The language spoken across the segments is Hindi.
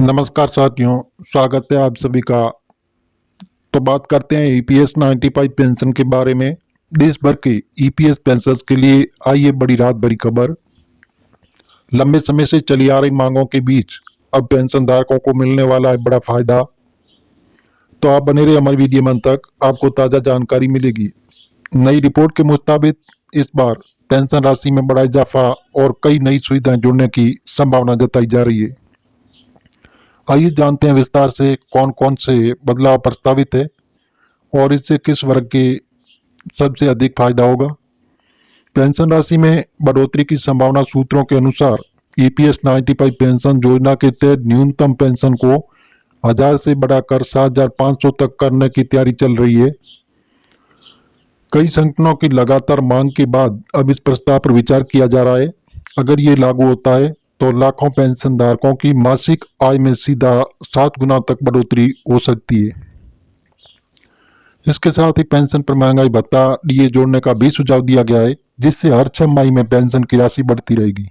नमस्कार साथियों, स्वागत है आप सभी का। तो बात करते हैं ईपीएस 95 पेंशन के बारे में। देश भर के ईपीएस पेंशनर्स के लिए आई है बड़ी रात भरी खबर। लंबे समय से चली आ रही मांगों के बीच अब पेंशन धारकों को मिलने वाला है बड़ा फायदा। तो आप बने रहे हमारी वीडियो में अंत तक, आपको ताज़ा जानकारी मिलेगी। नई रिपोर्ट के मुताबिक इस बार पेंशन राशि में बड़ा इजाफा और कई नई सुविधाएं जुड़ने की संभावना जताई जा रही है। आइए जानते हैं विस्तार से कौन कौन से बदलाव प्रस्तावित है और इससे किस वर्ग के सबसे अधिक फायदा होगा। पेंशन राशि में बढ़ोतरी की संभावना। सूत्रों के अनुसार ईपीएस 95 पेंशन योजना के तहत न्यूनतम पेंशन को 1000 से बढ़ाकर 7500 तक करने की तैयारी चल रही है। कई संगठनों की लगातार मांग के बाद अब इस प्रस्ताव पर विचार किया जा रहा है। अगर ये लागू होता है तो लाखों पेंशन धारकों की मासिक आय में सीधा 7 गुना तक बढ़ोतरी हो सकती है। इसके साथ ही पेंशन पर महंगाई भत्ता डीए जोड़ने का भी सुझाव दिया गया है, जिससे हर 6 माह में पेंशन की राशि बढ़ती रहेगी।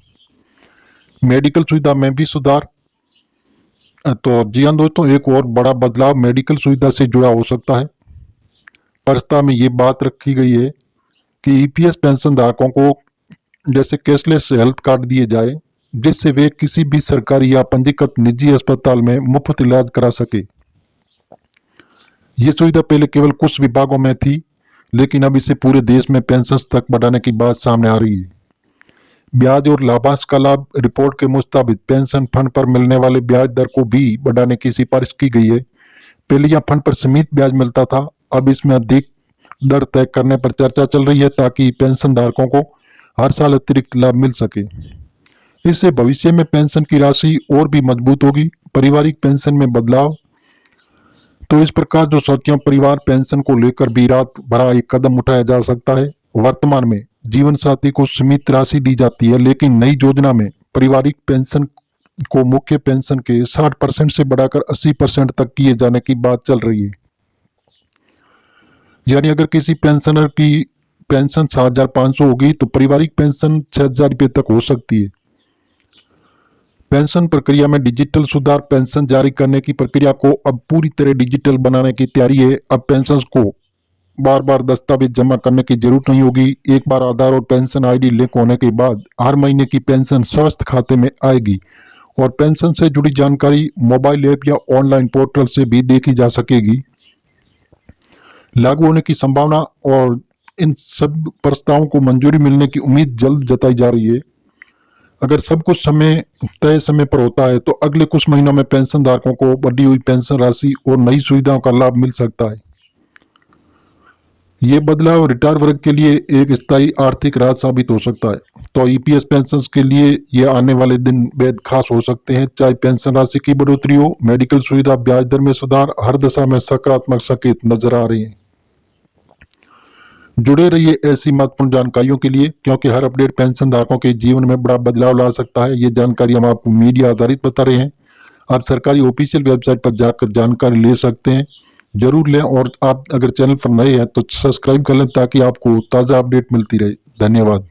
मेडिकल सुविधा में भी सुधार। तो जी हाँ दोस्तों, एक और बड़ा बदलाव मेडिकल सुविधा से जुड़ा हो सकता है। प्रस्ताव में ये बात रखी गई है कि ईपीएस पेंशन धारकों को जैसे कैशलेस हेल्थ कार्ड दिए जाए, जिससे वे किसी भी सरकारी या पंजीकृत निजी अस्पताल में मुफ्त इलाज करा सके। ये सुविधा पहले केवल कुछ विभागों में थी, लेकिन अब इसे पूरे देश में पेंशन तक बढ़ाने की बात सामने आ रही है। ब्याज और लाभांश का लाभ। रिपोर्ट के मुताबिक पेंशन फंड पर मिलने वाले ब्याज दर को भी बढ़ाने की सिफारिश की गई है। पहले यह फंड पर सीमित ब्याज मिलता था, अब इसमें अधिक दर तय करने पर चर्चा चल रही है, ताकि पेंशन धारकों को हर साल अतिरिक्त लाभ मिल सके। इससे भविष्य में पेंशन की राशि और भी मजबूत होगी। पारिवारिक पेंशन में बदलाव। तो इस प्रकार जो साथियों, परिवार पेंशन को लेकर भी रात भरा एक कदम उठाया जा सकता है। वर्तमान में जीवन साथी को सीमित राशि दी जाती है, लेकिन नई योजना में पारिवारिक पेंशन को मुख्य पेंशन के 60% से बढ़ाकर 80% तक किए जाने की बात चल रही है। यानी अगर किसी पेंशनर की पेंशन 7500 होगी तो पारिवारिक पेंशन 6000 रुपये तक हो सकती है। पेंशन प्रक्रिया में डिजिटल सुधार। पेंशन जारी करने की प्रक्रिया को अब पूरी तरह डिजिटल बनाने की तैयारी है। अब पेंशन को बार बार दस्तावेज जमा करने की जरूरत नहीं होगी। एक बार आधार और पेंशन आईडी लिंक होने के बाद हर महीने की पेंशन स्वास्थ्य खाते में आएगी और पेंशन से जुड़ी जानकारी मोबाइल ऐप या ऑनलाइन पोर्टल से भी देखी जा सकेगी। लागू होने की संभावना। और इन सब प्रस्तावों को मंजूरी मिलने की उम्मीद जल्द जताई जा रही है। अगर सब कुछ तय समय पर होता है तो अगले कुछ महीनों में पेंशन धारकों को बढ़ी हुई पेंशन राशि और नई सुविधाओं का लाभ मिल सकता है। ये बदलाव रिटायर वर्ग के लिए एक स्थायी आर्थिक राहत साबित हो सकता है। तो ईपीएस पेंशन के लिए ये आने वाले दिन बेहद खास हो सकते हैं। चाहे पेंशन राशि की बढ़ोतरी हो, मेडिकल सुविधा, ब्याज दर में सुधार, हर दशा में सकारात्मक संकेत नजर आ रहे हैं। जुड़े रहिए ऐसी महत्वपूर्ण जानकारियों के लिए, क्योंकि हर अपडेट पेंशन धारकों के जीवन में बड़ा बदलाव ला सकता है। ये जानकारी हम आपको मीडिया आधारित बता रहे हैं। आप सरकारी ऑफिशियल वेबसाइट पर जाकर जानकारी ले सकते हैं, जरूर लें। और आप अगर चैनल पर नए हैं तो सब्सक्राइब कर लें, ताकि आपको ताज़ा अपडेट मिलती रहे। धन्यवाद।